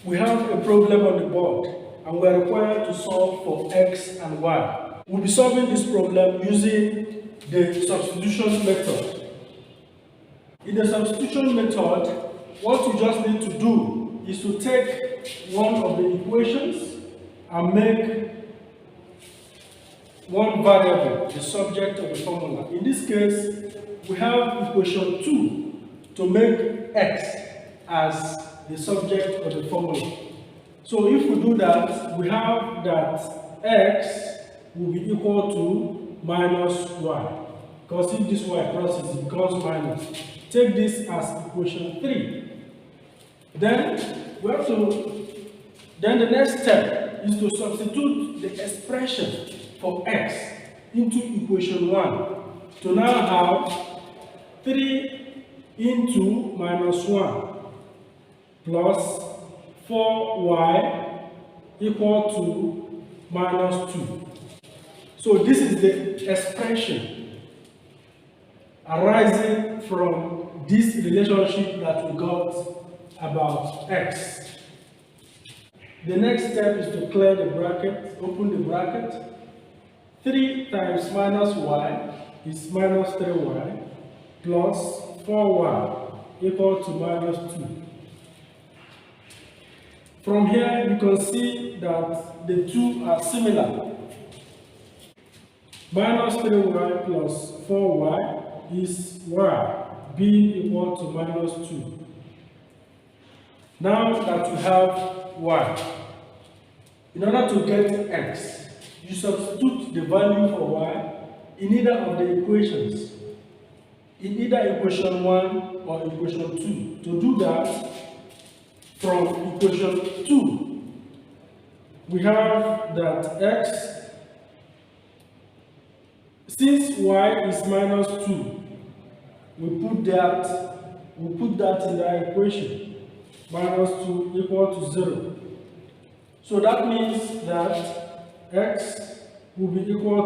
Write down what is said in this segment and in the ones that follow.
We have a problem on the board and we are required to solve for x and y. We'll be solving this problem using the substitution method. In the substitution method, what you just need to do is to take one of the equations and make one variable the subject of the formula. In this case, we have equation 2 to make x as the subject of the formula. So if we do that, we have that x will be equal to minus y. Because if this y crosses, it becomes minus. Take this as equation 3. Then the next step is to substitute the expression for x into equation 1 to now have 3 into minus 1 plus 4y equal to minus 2. So this is the expression arising from this relationship that we got about x. The next step is to clear the bracket, open the bracket. 3 times minus y is minus 3y plus 4y equal to minus 2. From here, you can see that the two are similar. Minus 3y plus 4y is y, being equal to minus 2. Now that we have y, in order to get x, you substitute the value for y in either of the equations, in either equation 1 or equation 2. To do that, from equation 2, we have that x, since y is minus 2, we put that in the equation, minus 2 equal to 0. So that means that x will be equal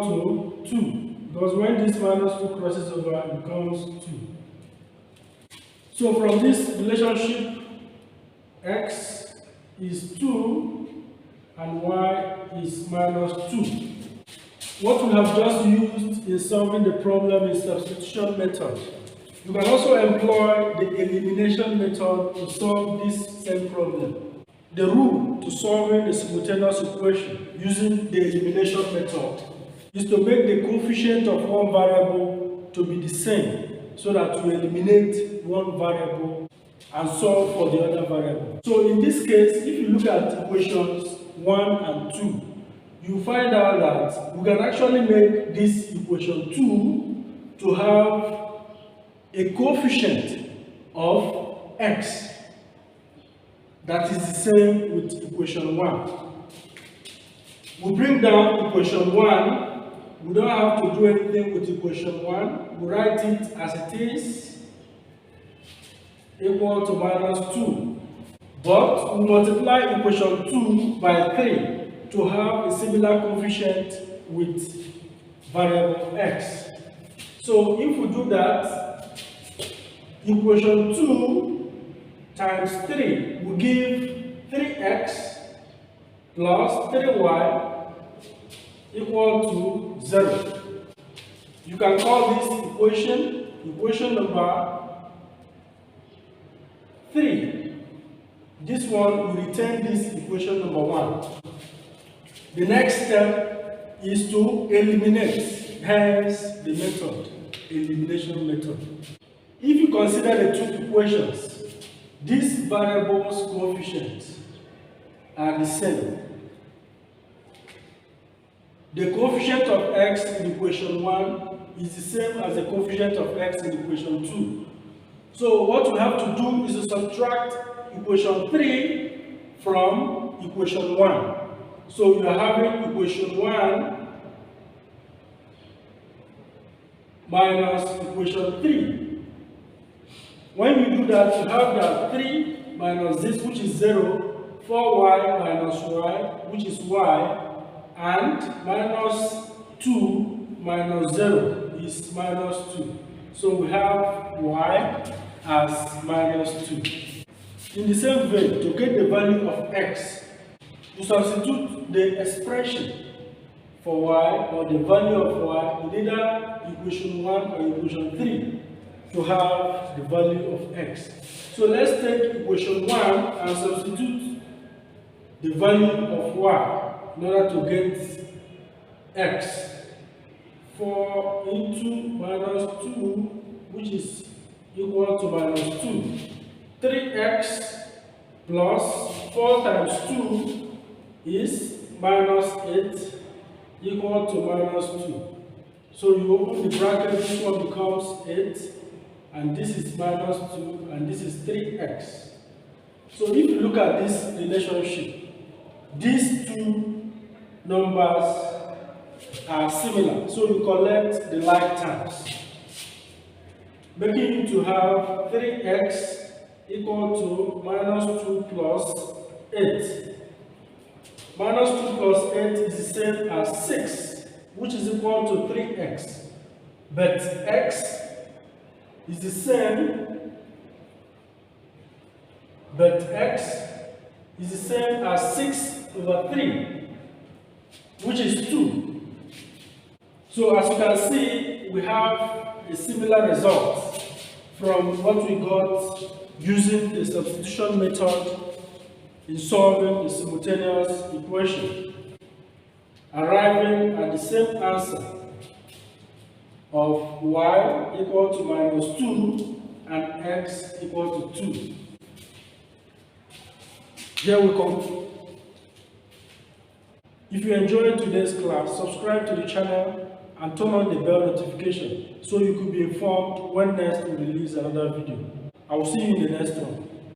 to 2, because when this minus 2 crosses over, it becomes 2. So from this relationship, x is 2 and y is minus 2. What we have just used in solving the problem is substitution method. You can also employ the elimination method to solve this same problem. The rule to solving the simultaneous equation using the elimination method is to make the coefficient of one variable to be the same, so that you eliminate one variable and solve for the other variable. So in this case, if you look at equations 1 and 2, you find out that we can actually make this equation 2 to have a coefficient of x that is the same with equation 1. We bring down equation 1. We don't have to do anything with equation 1. We write it as it is, equal to minus 2. But we multiply equation 2 by 3 to have a similar coefficient with variable x. So if we do that, equation 2 times 3 will give 3x plus 3y equal to 0. You can call this equation number 3. This one will return this equation number 1. The next step is to eliminate, hence the method, elimination method. If you consider the two equations, these variables' coefficients are the same. The coefficient of x in equation 1 is the same as the coefficient of x in equation 2. So what we have to do is to subtract equation 3 from equation 1. So you are having equation 1 minus equation 3. When you do that, you have that 3 minus this, which is 0, 4y minus y, which is y, and minus 2 minus 0 is minus 2. So we have y as minus 2. In the same vein, to get the value of x, you substitute the expression for y or the value of y in either equation 1 or equation 3 to have the value of x. So let's take equation 1 and substitute the value of y in order to get x. 4 into minus 2, which is equal to minus 2. 3x plus 4 times 2 is minus 8 equal to minus 2. So you open the bracket, this one becomes 8, and this is minus 2, and this is 3x. So if you look at this relationship, these two numbers are similar. So you collect the like terms, making you to have 3x equal to minus 2 plus 8. Minus 2 plus 8 is the same as 6, which is equal to 3x. But x is the same, as 6 over 3, which is 2. So as you can see, we have a similar result from what we got using the substitution method in solving the simultaneous equation, arriving at the same answer of y equal to minus 2 and x equal to 2. Here we come. If you enjoyed today's class, subscribe to the channel and turn on the bell notification so you could be informed when next we release another video. I will see you in the next one.